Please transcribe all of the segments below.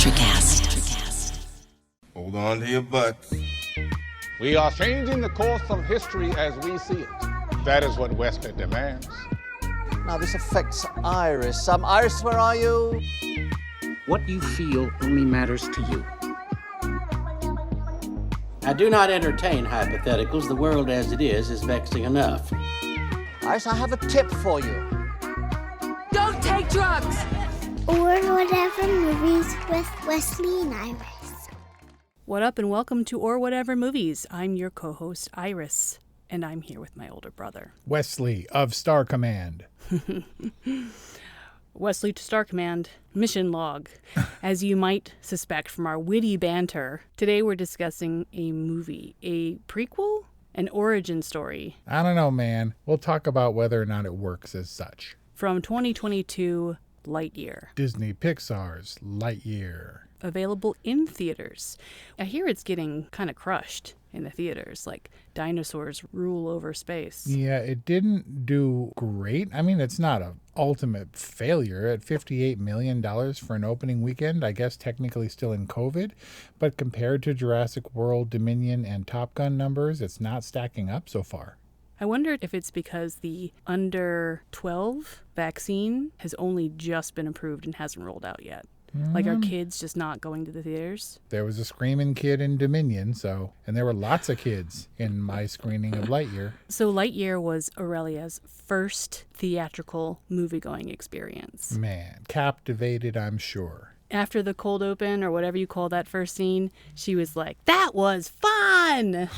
Electricast. Hold on to your butts. We are changing the course of history as we see it. That is what Wesley demands. Now this affects Iris. Iris, where are you? What you feel only matters to you. I do not entertain hypotheticals. The world as it is vexing enough. Iris, I have a tip for you. Don't take drugs! Or Whatever Movies with Wesley and Iris. What up and welcome to Or Whatever Movies. I'm your co-host Iris, and I'm here with my older brother. Wesley of Star Command. Wesley to Star Command, mission log. As you might suspect from our witty banter, today we're discussing a movie, a prequel, an origin story. I don't know, man. We'll talk about whether or not it works as such. From 2022, Lightyear. Disney Pixar's Lightyear. Available in theaters. I hear it's getting kind of crushed in the theaters, like dinosaurs rule over space. Yeah, it didn't do great. I mean, it's not an ultimate failure at $58 million for an opening weekend. I guess technically still in COVID, but compared to Jurassic World, Dominion, and Top Gun numbers, it's not stacking up so far. I wondered if it's because the under 12 vaccine has only just been approved and hasn't rolled out yet. Like, are kids just not going to the theaters? There was a screaming kid in Dominion, and there were lots of kids in my screening of Lightyear. So Lightyear was Aurelia's first theatrical movie-going experience. Man, captivated, I'm sure. After the cold open, or whatever you call that first scene, she was like, "That was fun!"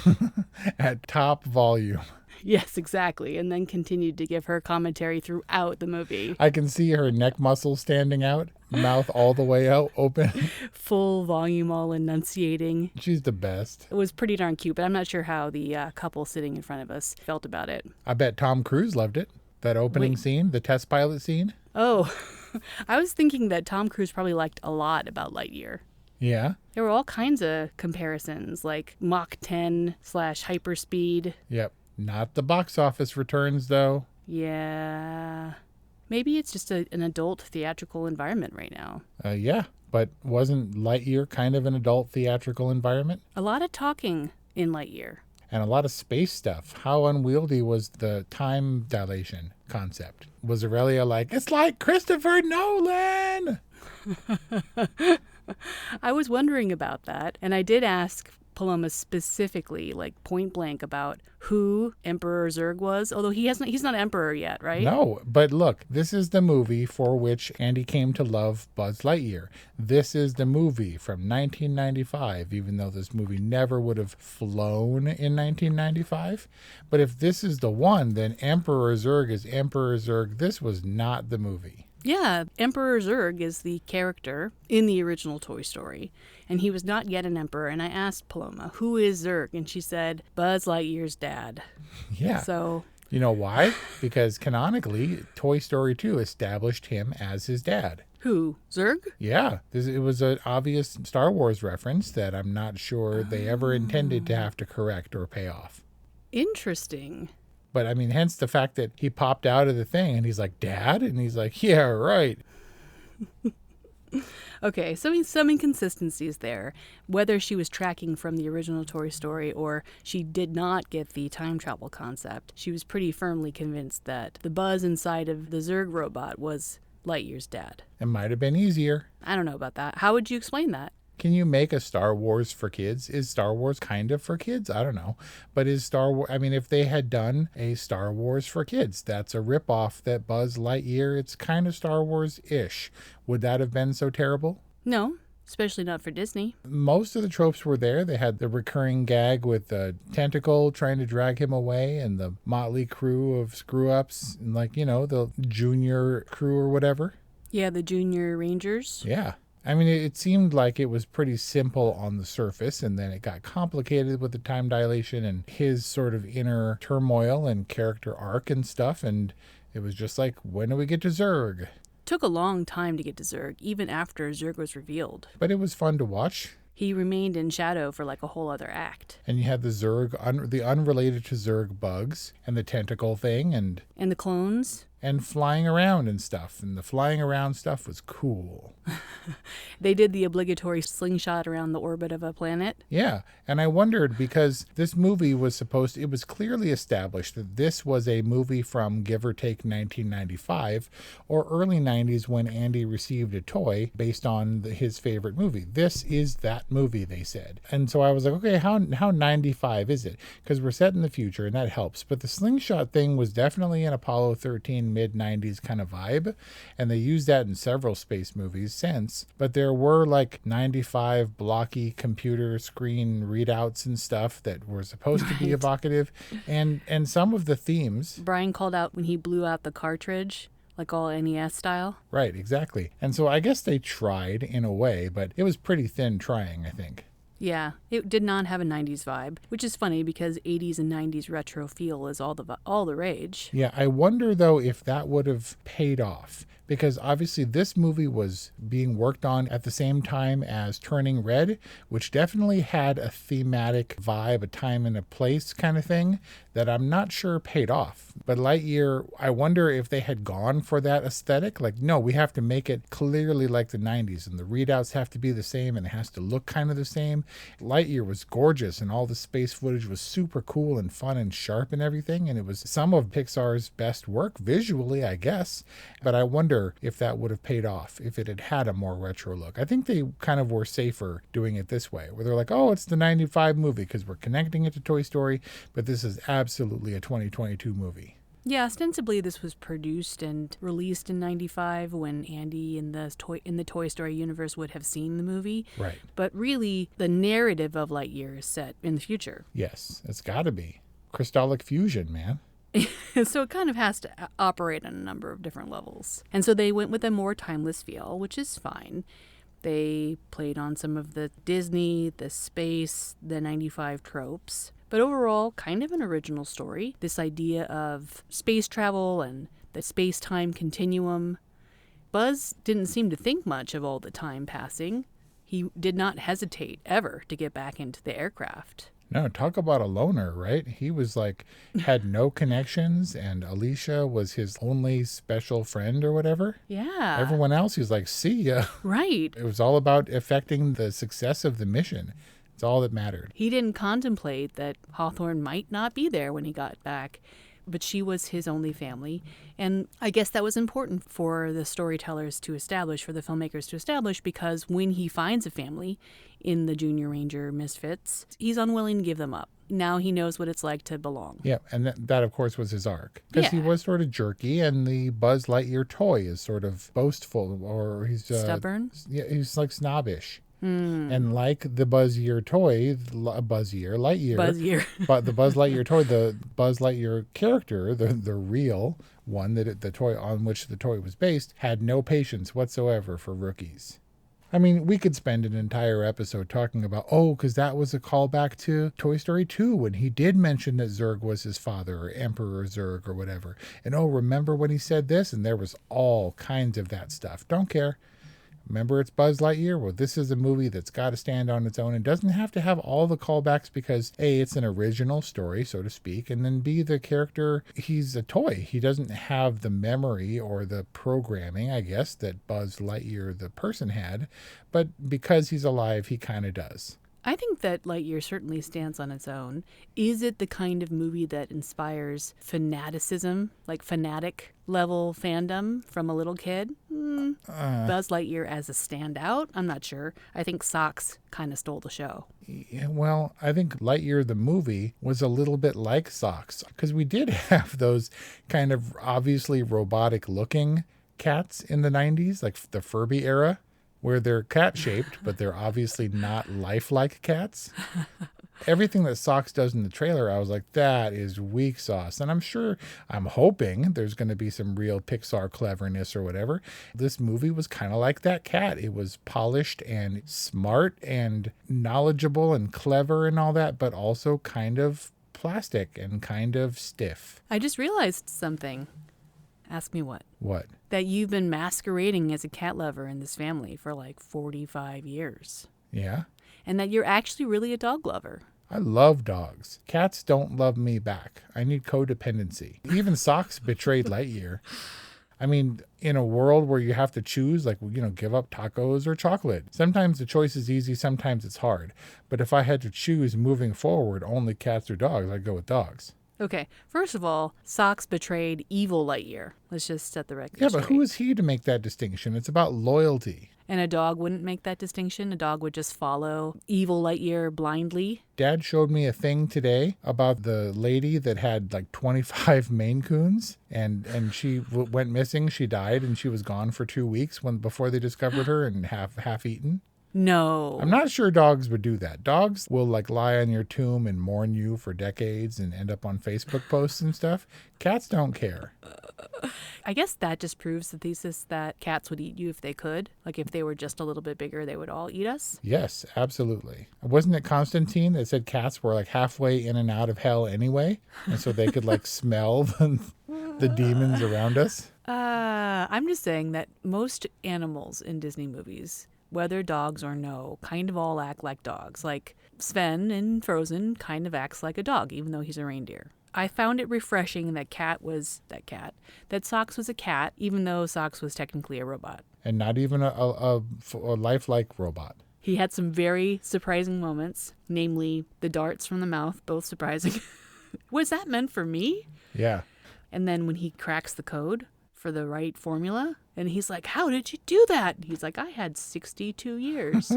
At top volume. Yes, exactly. And then continued to give her commentary throughout the movie. I can see her neck muscles standing out, mouth all the way out, open. Full volume, all enunciating. She's the best. It was pretty darn cute, but I'm not sure how the couple sitting in front of us felt about it. I bet Tom Cruise loved it. That opening scene, the test pilot scene. Oh, I was thinking that Tom Cruise probably liked a lot about Lightyear. Yeah. There were all kinds of comparisons, like Mach 10 / hyperspeed. Yep. Not the box office returns, though. Yeah. Maybe it's just an adult theatrical environment right now. Yeah, but wasn't Lightyear kind of an adult theatrical environment? A lot of talking in Lightyear. And a lot of space stuff. How unwieldy was the time dilation concept? Was Aurelia like, "It's like Christopher Nolan"? I was wondering about that, and I did ask Paloma specifically, like point blank, about who Emperor Zurg was, although he's not emperor yet, right? No, but look, this is the movie for which Andy came to love Buzz Lightyear. This is the movie from 1995, even though this movie never would have flown in 1995. But if this is the one, then Emperor Zurg is Emperor Zurg. This was not the movie. Yeah, Emperor Zurg is the character in the original Toy Story, and he was not yet an emperor. And I asked Paloma, who is Zurg? And she said, Buzz Lightyear's dad. Yeah. So, you know why? Because canonically, Toy Story 2 established him as his dad. Who? Zurg? Yeah. It was an obvious Star Wars reference that I'm not sure they ever intended to have to correct or pay off. Interesting. But, I mean, hence the fact that he popped out of the thing and he's like, "Dad?" And he's like, "Yeah, right." Okay, so some inconsistencies there. Whether she was tracking from the original Toy Story or she did not get the time travel concept, she was pretty firmly convinced that the Buzz inside of the Zurg robot was Lightyear's dad. It might have been easier. I don't know about that. How would you explain that? Can you make a Star Wars for kids? Is Star Wars kind of for kids? I don't know. But is Star Wars, I mean, if they had done a Star Wars for kids, that's a ripoff that Buzz Lightyear, it's kind of Star Wars-ish. Would that have been so terrible? No, especially not for Disney. Most of the tropes were there. They had the recurring gag with the tentacle trying to drag him away and the motley crew of screw-ups, and like, you know, the junior crew or whatever. Yeah, the Junior Rangers. Yeah. I mean, it seemed like it was pretty simple on the surface, and then it got complicated with the time dilation and his sort of inner turmoil and character arc and stuff, and it was just like, when do we get to Zurg? Took a long time to get to Zurg, even after Zurg was revealed. But it was fun to watch. He remained in shadow for like a whole other act. And you had the Zurg, the unrelated to Zurg bugs, and the tentacle thing, and the clones. and flying around and stuff. And the flying around stuff was cool. They did the obligatory slingshot around the orbit of a planet. Yeah, and I wondered because this movie was it was clearly established that this was a movie from give or take 1995 or early 90s when Andy received a toy based on his favorite movie. This is that movie, they said. And so I was like, okay, how 95 is it? Because we're set in the future and that helps. But the slingshot thing was definitely an Apollo 13 mid-90s kind of vibe, and they used that in several space movies since. But there were like 95 blocky computer screen readouts and stuff that were supposed to be evocative, and some of the themes. Brian called out when he blew out the cartridge, like all NES style. Right, exactly. And so I guess they tried in a way, but it was pretty thin trying, I think. Yeah, it did not have a 90s vibe, which is funny because 80s and 90s retro feel is all the rage. Yeah, I wonder though if that would have paid off, because obviously this movie was being worked on at the same time as Turning Red, which definitely had a thematic vibe, a time and a place kind of thing that I'm not sure paid off. But Lightyear, I wonder if they had gone for that aesthetic. Like, no, we have to make it clearly like the 90s and the readouts have to be the same and it has to look kind of the same. Lightyear was gorgeous and all the space footage was super cool and fun and sharp and everything. And it was some of Pixar's best work visually, I guess. But I wonder if that would have paid off if it had had a more retro look. I think they kind of were safer doing it this way, where they're like, oh, it's the 95 movie because we're connecting it to Toy Story, but this is absolutely a 2022 movie. Yeah, ostensibly this was produced and released in 95 when Andy in the Toy Story universe would have seen the movie. Right. But really, the narrative of Lightyear is set in the future. Yes, it's got to be. Crystallic fusion, man. So it kind of has to operate on a number of different levels. And so they went with a more timeless feel, which is fine. They played on some of the Disney, the space, the 95 tropes. But overall, kind of an original story. This idea of space travel and the space-time continuum. Buzz didn't seem to think much of all the time passing. He did not hesitate ever to get back into the aircraft. No, talk about a loner, right? He was like, had no connections, and Alicia was his only special friend or whatever. Yeah. Everyone else, he was like, see ya. Right. It was all about affecting the success of the mission. It's all that mattered. He didn't contemplate that Hawthorne might not be there when he got back, but she was his only family. And I guess that was important for the storytellers to establish, for the filmmakers to establish, because when he finds a family in the Junior Ranger Misfits, he's unwilling to give them up. Now he knows what it's like to belong. Yeah, and that of course was his arc. Because he Yeah. was sort of jerky, and the Buzz Lightyear toy is sort of boastful, or he's... Stubborn? Yeah, he's like snobbish. And like the Lightyear toy, Lightyear. but the Buzz Lightyear toy, the Buzz Lightyear character, the real one, the toy on which the toy was based, had no patience whatsoever for rookies. I mean, we could spend an entire episode talking about, because that was a callback to Toy Story 2 when he did mention that Zurg was his father, or Emperor Zurg, or whatever. And remember when he said this? And there was all kinds of that stuff. Don't care. Remember, it's Buzz Lightyear? Well, this is a movie that's got to stand on its own and doesn't have to have all the callbacks because, A, it's an original story, so to speak, and then B, the character, he's a toy. He doesn't have the memory or the programming, I guess, that Buzz Lightyear, the person, had, but because he's alive, he kind of does. I think that Lightyear certainly stands on its own. Is it the kind of movie that inspires fanaticism, like fanatic level fandom from a little kid? Buzz Lightyear as a standout? I'm not sure. I think Sox kind of stole the show. Yeah, well, I think Lightyear the movie was a little bit like Sox because we did have those kind of obviously robotic looking cats in the 90s, like the Furby era, where they're cat-shaped, but they're obviously not lifelike cats. Everything that Sox does in the trailer, I was like, that is weak sauce. And I'm hoping there's going to be some real Pixar cleverness or whatever. This movie was kind of like that cat. It was polished and smart and knowledgeable and clever and all that, but also kind of plastic and kind of stiff. I just realized something. Ask me what? What? That you've been masquerading as a cat lover in this family for like 45 years. Yeah? And that you're actually really a dog lover. I love dogs. Cats don't love me back. I need codependency. Even Sox betrayed Lightyear. I mean, in a world where you have to choose, like, give up tacos or chocolate. Sometimes the choice is easy, sometimes it's hard. But if I had to choose moving forward only cats or dogs, I'd go with dogs. Okay, first of all, Sox betrayed evil Lightyear. Let's just set the record Yeah, straight. but who is he to make that distinction? It's about loyalty. And a dog wouldn't make that distinction. A dog would just follow evil Lightyear blindly. Dad showed me a thing today about the lady that had like 25 Maine Coons, and she went missing. She died, and she was gone for 2 weeks before they discovered her and half eaten. No. I'm not sure dogs would do that. Dogs will like lie on your tomb and mourn you for decades and end up on Facebook posts and stuff. Cats don't care. I guess that just proves the thesis that cats would eat you if they could. Like if they were just a little bit bigger, they would all eat us. Yes, absolutely. Wasn't it Constantine that said cats were like halfway in and out of hell anyway? And so they could like smell the demons around us? I'm just saying that most animals in Disney movies, whether dogs or no, kind of all act like dogs. Like Sven in Frozen kind of acts like a dog, even though he's a reindeer. I found it refreshing that Sox was a cat, even though Sox was technically a robot. And not even a lifelike robot. He had some very surprising moments, namely the darts from the mouth, both surprising. Was that meant for me? Yeah. And then when he cracks the code for the right formula, and he's like, how did you do that? And he's like, I had 62 years.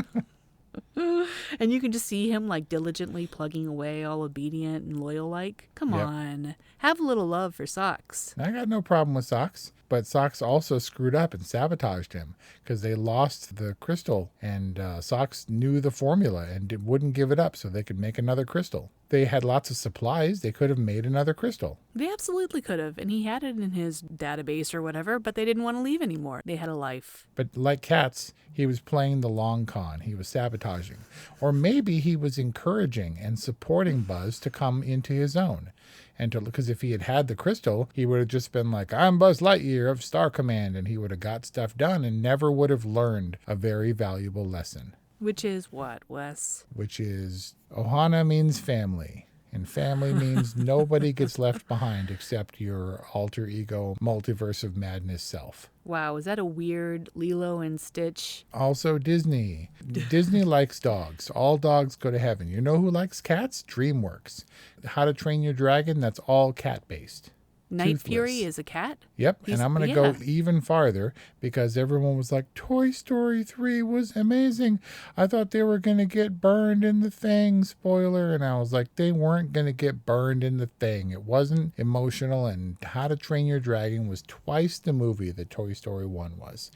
And you can just see him like diligently plugging away, all obedient and loyal like. Come on. Have a little love for Sox. I got no problem with Sox, but Sox also screwed up and sabotaged him because they lost the crystal, and Sox knew the formula and wouldn't give it up so they could make another crystal. They had lots of supplies. They could have made another crystal. They absolutely could have, and he had it in his database or whatever, but they didn't want to leave anymore. They had a life. But like cats, he was playing the long con. He was sabotaging. Or maybe he was encouraging and supporting Buzz to come into his own. Because if he had had the crystal, he would have just been like, I'm Buzz Lightyear of Star Command, and he would have got stuff done and never would have learned a very valuable lesson. Which is what, Wes? Which is, Ohana means family. And family means nobody gets left behind except your alter ego, multiverse of madness self. Wow, is that a weird Lilo and Stitch? Also Disney. Disney likes dogs. All dogs go to heaven. You know who likes cats? DreamWorks. How to Train Your Dragon, that's all cat-based. Night Toothless. Fury is a cat? Yep, and I'm going to go even farther because everyone was like, Toy Story 3 was amazing. I thought they were going to get burned in the thing, spoiler. And I was like, they weren't going to get burned in the thing. It wasn't emotional, and How to Train Your Dragon was twice the movie that Toy Story 1 was.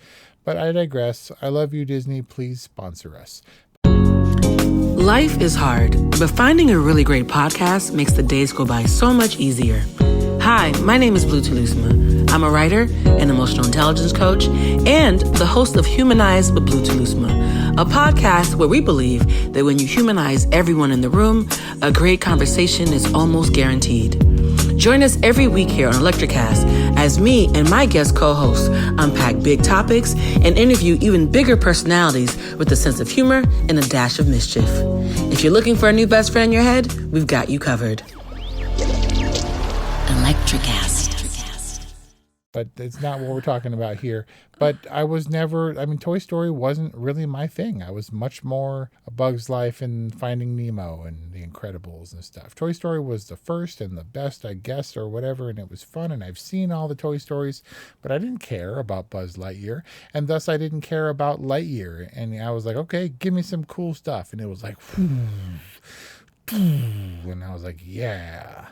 But I digress. I love you, Disney. Please sponsor us. Life is hard, but finding a really great podcast makes the days go by so much easier. Hi, my name is Blue Telusma. I'm a writer, an emotional intelligence coach, and the host of Humanize with Blue Telusma, a podcast where we believe that when you humanize everyone in the room, a great conversation is almost guaranteed. Join us every week here on Electricast as me and my guest co-hosts unpack big topics and interview even bigger personalities with a sense of humor and a dash of mischief. If you're looking for a new best friend in your head, we've got you covered. Electricast. But it's not what we're talking about here. But Toy Story wasn't really my thing. I was much more A Bug's Life and Finding Nemo and The Incredibles and stuff. Toy Story was the first and the best, I guess, or whatever, and it was fun, and I've seen all the Toy Stories, but I didn't care about Buzz Lightyear, and thus I didn't care about Lightyear. And I was like, okay, give me some cool stuff. And it was like, and I was like, yeah.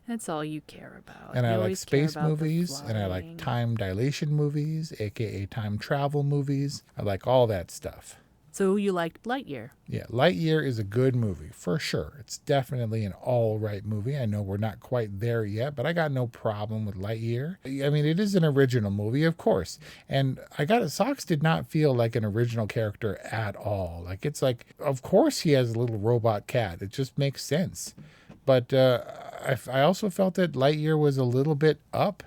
That's all you care about. And You I like always care space about the movies, and I like flying. time dilation movies, aka time travel movies. I like all that stuff. So you liked Lightyear. Yeah, Lightyear is a good movie, for sure. It's definitely an all right movie. I know we're not quite there yet, but I got no problem with Lightyear. I mean, it is an original movie, of course. And Sox did not feel like an original character at all. Like, it's like, of course he has a little robot cat. It just makes sense. But I also felt that Lightyear was a little bit Up.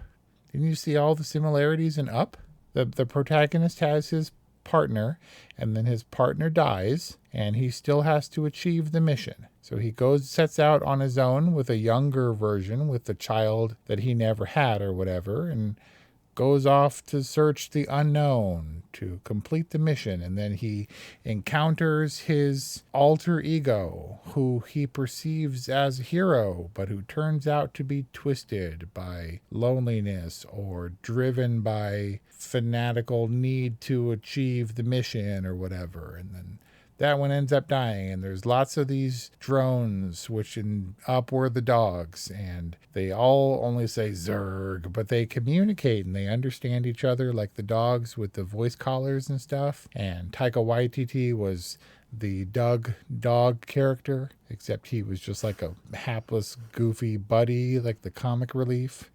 Didn't you see all the similarities in Up? The protagonist has his partner, and then his partner dies, and he still has to achieve the mission. So he sets out on his own with a younger version, with the child that he never had or whatever, and goes off to search the unknown to complete the mission. And then he encounters his alter ego, who he perceives as a hero, but who turns out to be twisted by loneliness or driven by fanatical need to achieve the mission or whatever. And then that one ends up dying, and there's lots of these drones, which up were the dogs, and they all only say Zurg, but they communicate and they understand each other, like the dogs with the voice collars and stuff. And Taika Waititi was the Doug dog character, except he was just like a hapless, goofy buddy, like the comic relief.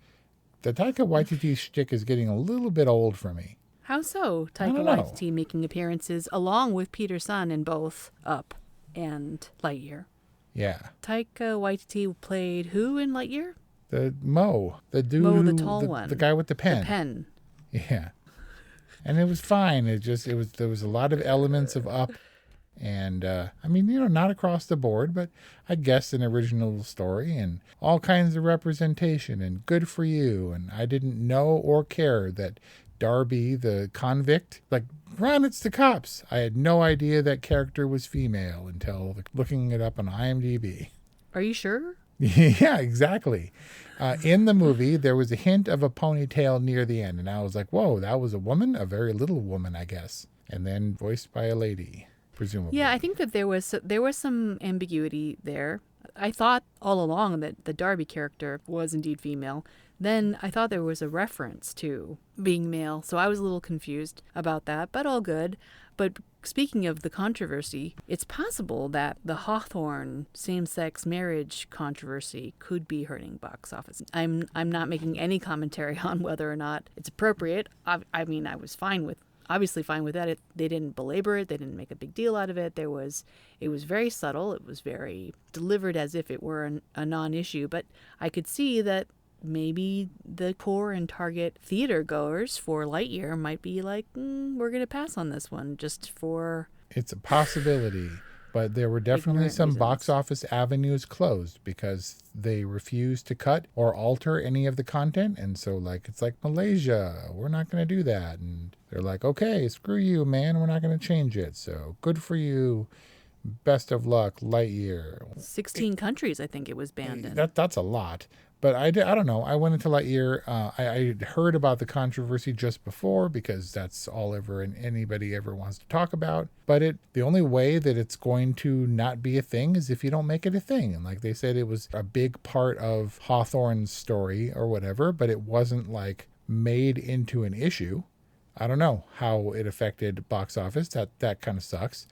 The Taika Waititi shtick is getting a little bit old for me. How so? Taika Waititi making appearances along with Peter Sun in both Up and Lightyear. Yeah. Taika Waititi played who in Lightyear? The dude, Mo, the tall one, the guy with the pen. The pen. Yeah. And it was fine. There was a lot of elements of Up, and not across the board, but I guess an original story and all kinds of representation and good for you. And I didn't know or care that Darby, the convict, run, it's the cops. I had no idea that character was female until looking it up on IMDb. Are you sure? Yeah, exactly. In the movie, there was a hint of a ponytail near the end, and I was like, whoa, that was a woman? A very little woman, I guess. And then voiced by a lady, presumably. Yeah, I think that there was some ambiguity there. I thought all along that the Darby character was indeed female. Then I thought there was a reference to being male, so I was a little confused about that, but all good. But speaking of the controversy, it's possible that the Hawthorne same-sex marriage controversy could be hurting box office. I'm not making any commentary on whether or not it's appropriate. I was obviously fine with that. They didn't belabor it. They didn't make a big deal out of it. It was very subtle. It was very delivered as if it were a non-issue. But I could see that maybe the core and target theater goers for Lightyear might be like, we're going to pass on this one just for... It's a possibility, but there were definitely some reasons. Box office avenues closed because they refused to cut or alter any of the content. And so it's like Malaysia, we're not going to do that. And they're like, okay, screw you, man. We're not going to change it. So good for you. Best of luck, Lightyear. 16 countries, I think it was banned in. That's a lot. But I don't know. I went into Lightyear. I heard about the controversy just before because that's all anybody ever wants to talk about. But the only way that it's going to not be a thing is if you don't make it a thing. And like they said, it was a big part of Hawthorne's story or whatever, but it wasn't made into an issue. I don't know how it affected box office. That kind of sucks.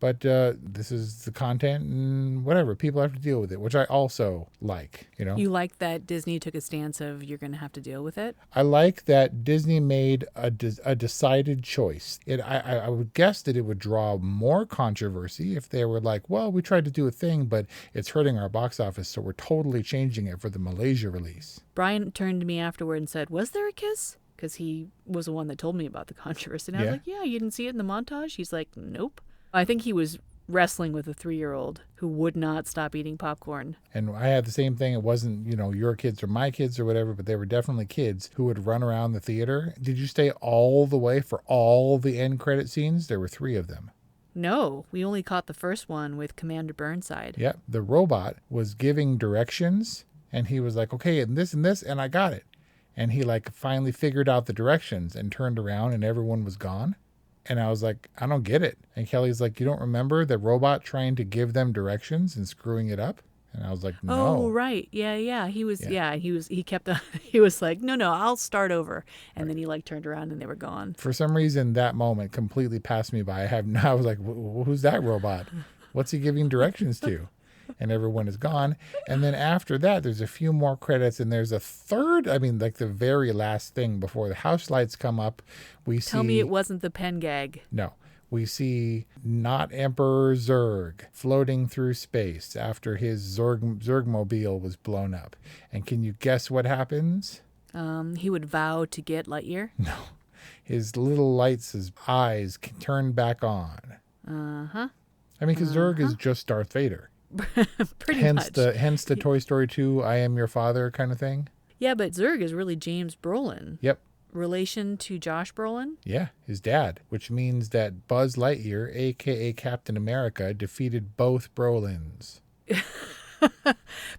But this is the content and whatever. People have to deal with it, which I also like, You like that Disney took a stance of you're going to have to deal with it? I like that Disney made a decided choice. I would guess that it would draw more controversy if they were like, well, we tried to do a thing, but it's hurting our box office, so we're totally changing it for the Malaysia release. Brian turned to me afterward and said, was there a kiss? Because he was the one that told me about the controversy. And I was like, yeah, you didn't see it in the montage? He's like, nope. I think he was wrestling with a 3-year-old who would not stop eating popcorn. And I had the same thing. It wasn't, your kids or my kids or whatever, but they were definitely kids who would run around the theater. Did you stay all the way for all the end credit scenes? There were 3 of them. No, we only caught the first one with Commander Burnside. Yep. The robot was giving directions and he was like, okay, and this, and I got it. And he finally figured out the directions and turned around and everyone was gone. And I was like, I don't get it. And Kelly's like, you don't remember the robot trying to give them directions and screwing it up? And I was like, no. Oh, right. Yeah. He was, he kept, he was like, no, I'll start over. And then he turned around and they were gone. For some reason, that moment completely passed me by. I was like, who's that robot? What's he giving directions to? And everyone is gone. And then after that, there's a few more credits, and there's a third, the very last thing before the house lights come up. Tell me it wasn't the pen gag. No. We see not Emperor Zurg floating through space after his Zurg-mobile was blown up. And can you guess what happens? He would vow to get Lightyear? No. his little lights, his eyes can turn back on. Uh-huh. I mean, because Zurg is just Darth Vader. Pretty hence much. Hence the Toy Story 2, I am your father kind of thing. Yeah, but Zurg is really James Brolin. Yep. Relation to Josh Brolin? Yeah, his dad, which means that Buzz Lightyear, a.k.a. Captain America, defeated both Brolins.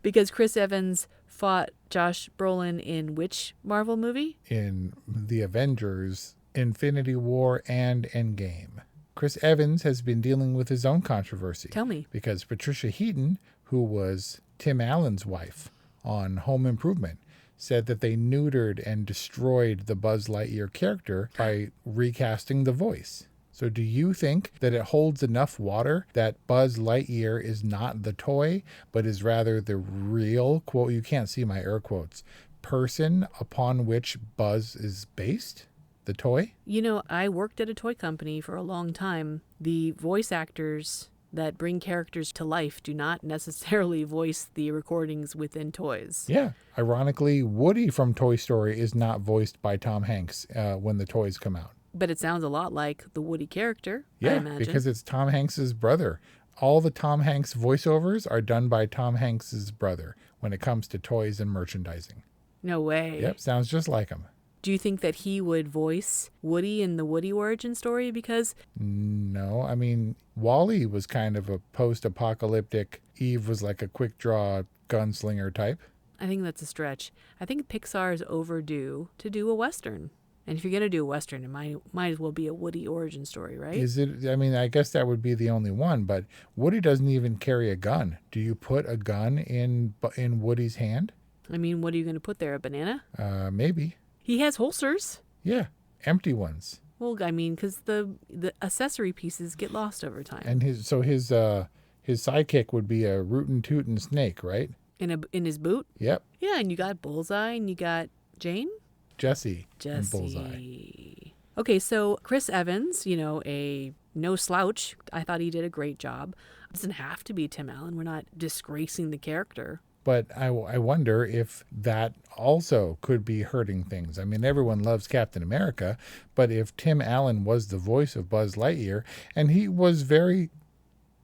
Because Chris Evans fought Josh Brolin in which Marvel movie? In the Avengers, Infinity War, and Endgame. Chris Evans has been dealing with his own controversy. Tell me. Because Patricia Heaton, who was Tim Allen's wife on Home Improvement, said that they neutered and destroyed the Buzz Lightyear character by recasting the voice. So do you think that it holds enough water that Buzz Lightyear is not the toy, but is rather the real, quote, you can't see my air quotes, person upon which Buzz is based? The toy? You know, I worked at a toy company for a long time. The voice actors that bring characters to life do not necessarily voice the recordings within toys. Yeah. Ironically, Woody from Toy Story is not voiced by Tom Hanks when the toys come out. But it sounds a lot like the Woody character, I Yeah, imagine. because it's Tom Hanks's brother. All the Tom Hanks voiceovers are done by Tom Hanks's brother when it comes to toys and merchandising. No way. Yep, sounds just like him. Do you think that he would voice Woody in the Woody origin story? Because No, I mean, Wall-E was kind of a post-apocalyptic. Eve was like a quick-draw gunslinger type. I think that's a stretch. I think Pixar is overdue to do a Western. And if you're going to do a Western, it might as well be a Woody origin story, right? Is it? I mean, I guess that would be the only one, but Woody doesn't even carry a gun. Do you put a gun in Woody's hand? I mean, what are you going to put there, a banana? Maybe. He has holsters. Yeah, empty ones. Well, I mean, because the accessory pieces get lost over time. And his sidekick would be a rootin' tootin' snake, right? In his boot? Yep. Yeah, and you got Bullseye and you got Jane? Jesse. And Bullseye. Okay, so Chris Evans, you know, a no slouch. I thought he did a great job. It doesn't have to be Tim Allen. We're not disgracing the character. But I wonder if that also could be hurting things. I mean, everyone loves Captain America, but if Tim Allen was the voice of Buzz Lightyear, and he was very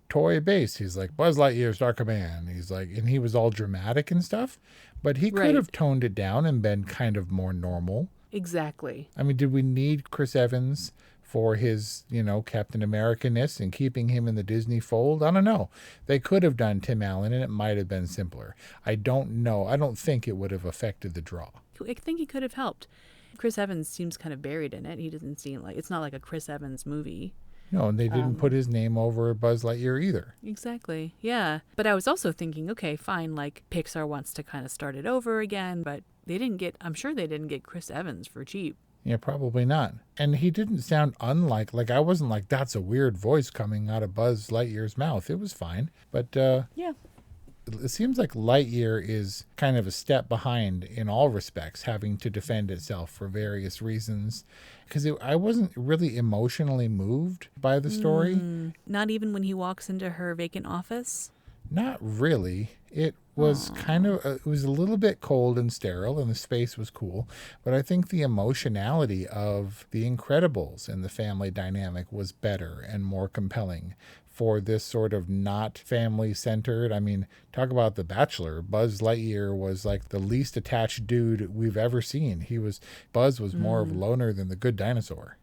toy-based, he's like, Buzz Lightyear, Star Command. He's like, and he was all dramatic and stuff, but he could have toned it down and been kind of more normal. Exactly. I mean, did we need Chris Evans for his, Captain America-ness and keeping him in the Disney fold? I don't know. They could have done Tim Allen and it might have been simpler. I don't know. I don't think it would have affected the draw. I think he could have helped. Chris Evans seems kind of buried in it. He doesn't seem like, it's not like a Chris Evans movie. No, and they didn't put his name over Buzz Lightyear either. Exactly. Yeah. But I was also thinking, okay, fine, like Pixar wants to kind of start it over again, but I'm sure they didn't get Chris Evans for cheap. Yeah, probably not. And he didn't sound unlike, I wasn't like, that's a weird voice coming out of Buzz Lightyear's mouth. It was fine. But yeah, it seems like Lightyear is kind of a step behind in all respects, having to defend itself for various reasons. Because I wasn't really emotionally moved by the story. Not even when he walks into her vacant office? Not really. It was it was a little bit cold and sterile, and the space was cool. But I think the emotionality of The Incredibles and the family dynamic was better and more compelling for this sort of not family-centered. I mean, talk about The Bachelor. Buzz Lightyear was like the least attached dude we've ever seen. Buzz was more of a loner than the Good Dinosaur.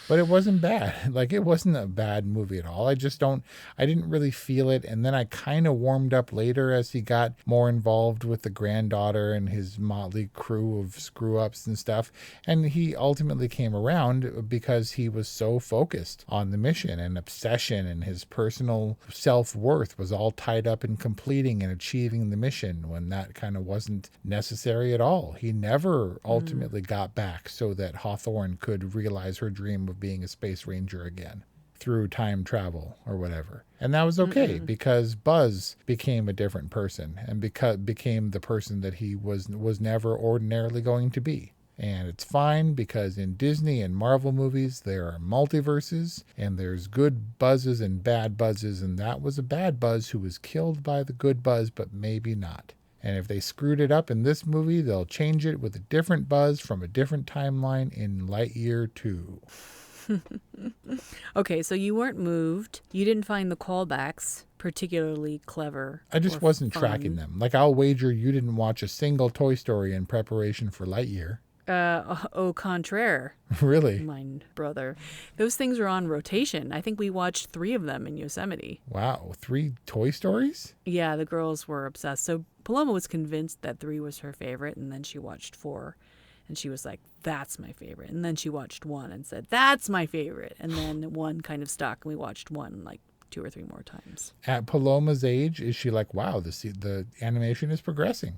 But it wasn't bad. It wasn't a bad movie at all. I didn't really feel it. And then I kind of warmed up later as he got more involved with the granddaughter and his motley crew of screw-ups and stuff. And he ultimately came around because he was so focused on the mission and obsession, and his personal self-worth was all tied up in completing and achieving the mission when that kind of wasn't necessary at all. He never ultimately got back so that Hawthorne could realize her dream of being a space ranger again through time travel or whatever. And that was okay because Buzz became a different person and became the person that he was never ordinarily going to be. And it's fine because in Disney and Marvel movies, there are multiverses and there's good Buzzes and bad Buzzes. And that was a bad Buzz who was killed by the good Buzz, but maybe not. And if they screwed it up in this movie, they'll change it with a different Buzz from a different timeline in Lightyear 2. Okay, so you weren't moved. You didn't find the callbacks particularly clever. I just wasn't tracking them. Like, I'll wager you didn't watch a single Toy Story in preparation for Lightyear. Au contraire. Really? Mine brother. Those things are on rotation. I think we watched 3 of them in Yosemite. Wow, 3 Toy Stories? Yeah, the girls were obsessed. So Paloma was convinced that 3 was her favorite, and then she watched 4. And she was like, that's my favorite. And then she watched 1 and said, that's my favorite. And then 1 kind of stuck, and we watched 1 like 2 or 3 more times. At Paloma's age, is she like, wow, the animation is progressing?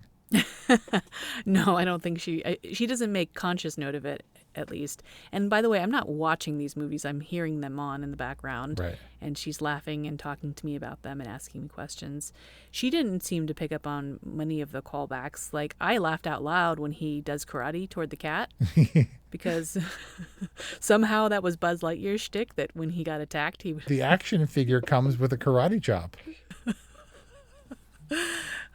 No, I don't think she doesn't make conscious note of it, at least. And by the way, I'm not watching these movies. I'm hearing them on in the background. Right. And she's laughing and talking to me about them and asking me questions. She didn't seem to pick up on many of the callbacks. Like, I laughed out loud when he does karate toward the cat. Because somehow that was Buzz Lightyear's shtick, that when he got attacked, he would... The action figure comes with a karate chop.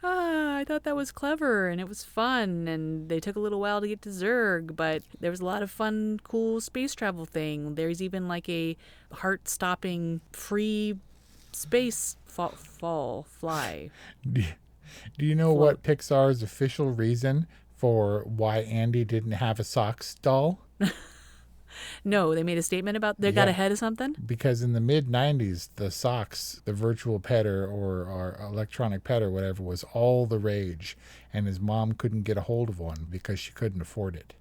I thought that was clever, and it was fun, and they took a little while to get to Zurg, but there was a lot of fun, cool space travel thing. There's even like a heart-stopping free space fly. Do you know what Pixar's official reason for why Andy didn't have a socks doll? No, they made a statement about they got ahead of something? Because in the mid-90s, the socks, the virtual pet or our electronic pet or whatever, was all the rage. And his mom couldn't get a hold of one because she couldn't afford it.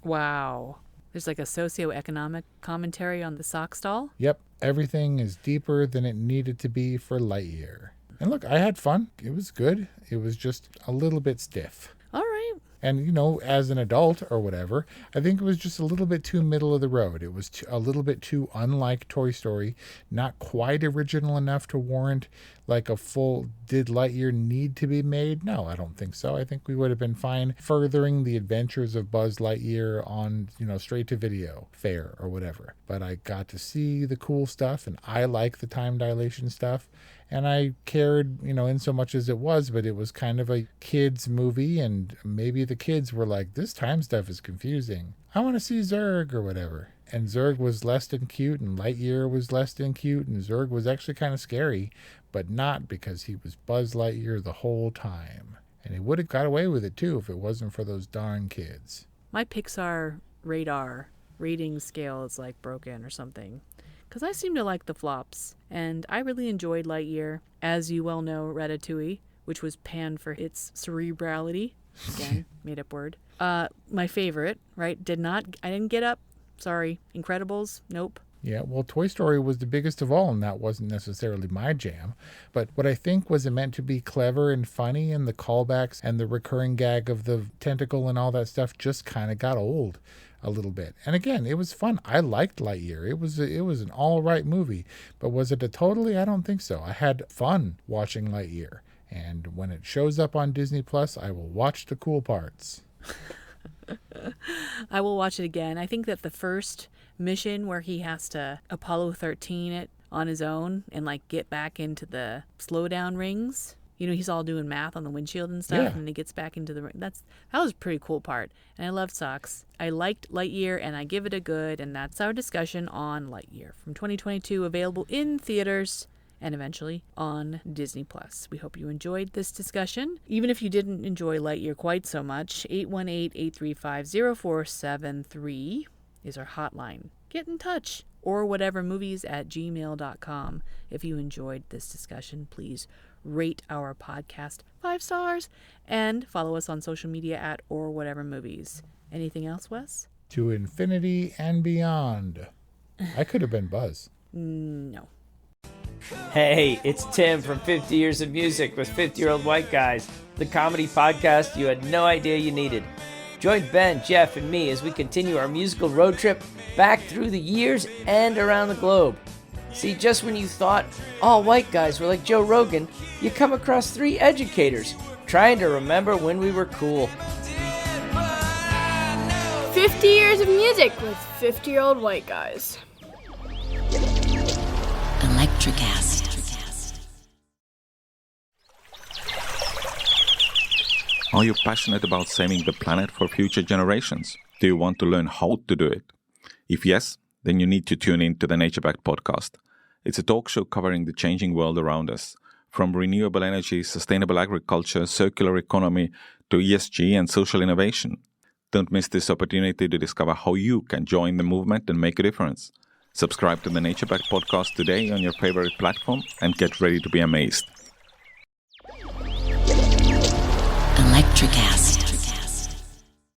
Wow. There's like a socioeconomic commentary on the sock doll? Yep. Everything is deeper than it needed to be for Lightyear. And look, I had fun. It was good. It was just a little bit stiff. All right. And, you know, as an adult or whatever, I think it was just a little bit too middle of the road. It was a little bit too unlike Toy Story, not quite original enough to warrant like a full, did Lightyear need to be made? No, I don't think so. I think we would have been fine furthering the adventures of Buzz Lightyear on, you know, straight to video fare or whatever. But I got to see the cool stuff, and I like the time dilation stuff. And I cared, you know, in so much as it was, but it was kind of a kid's movie, and maybe the kids were like, this time stuff is confusing. I want to see Zurg or whatever. And Zurg was less than cute, and Lightyear was less than cute, and Zurg was actually kind of scary, but not because he was Buzz Lightyear the whole time. And he would have got away with it, too, if it wasn't for those darn kids. My Pixar radar rating scale is like broken or something. Because I seem to like the flops, and I really enjoyed Lightyear. As you well know, Ratatouille, which was panned for its cerebrality. Again, made up word. My favorite, right? I didn't get up. Sorry. Incredibles? Nope. Yeah, well, Toy Story was the biggest of all, and that wasn't necessarily my jam. But what I think was it meant to be clever and funny, and the callbacks and the recurring gag of the tentacle and all that stuff just kind of got old a little bit. And again, it was fun. I liked Lightyear. It was an all right movie. But was it a totally? I don't think so. I had fun watching Lightyear. And when it shows up on Disney Plus, I will watch the cool parts. I will watch it again. I think that the first mission where he has to Apollo 13 it on his own and like get back into the slowdown rings. You know, he's all doing math on the windshield and stuff, and then he gets back into the ring. That was a pretty cool part. And I loved Socks. I liked Lightyear, and I give it a good, and that's our discussion on Lightyear from 2022, available in theaters and eventually on Disney Plus. We hope you enjoyed this discussion. Even if you didn't enjoy Lightyear quite so much, 818-835-0473 is our hotline. Get in touch, or whatevermovies@gmail.com. If you enjoyed this discussion, please rate our podcast 5 stars and follow us on social media at @orwhatevermovies. Anything else, Wes? To infinity and beyond. I could have been Buzz. No. Hey, it's Tim from 50 Years of Music with 50-Year-Old White Guys, the comedy podcast you had no idea you needed. Join Ben, Jeff, and me as we continue our musical road trip back through the years and around the globe. See, just when you thought all white guys were like Joe Rogan, you come across 3 educators trying to remember when we were cool. 50 Years of Music with 50-Year-Old White Guys. Electricast. Are you passionate about saving the planet for future generations? Do you want to learn how to do it? If yes, then you need to tune in to the Nature Backed podcast. It's a talk show covering the changing world around us, from renewable energy, sustainable agriculture, circular economy, to ESG and social innovation. Don't miss this opportunity to discover how you can join the movement and make a difference. Subscribe to the Nature Backed podcast today on your favorite platform and get ready to be amazed. Electricast.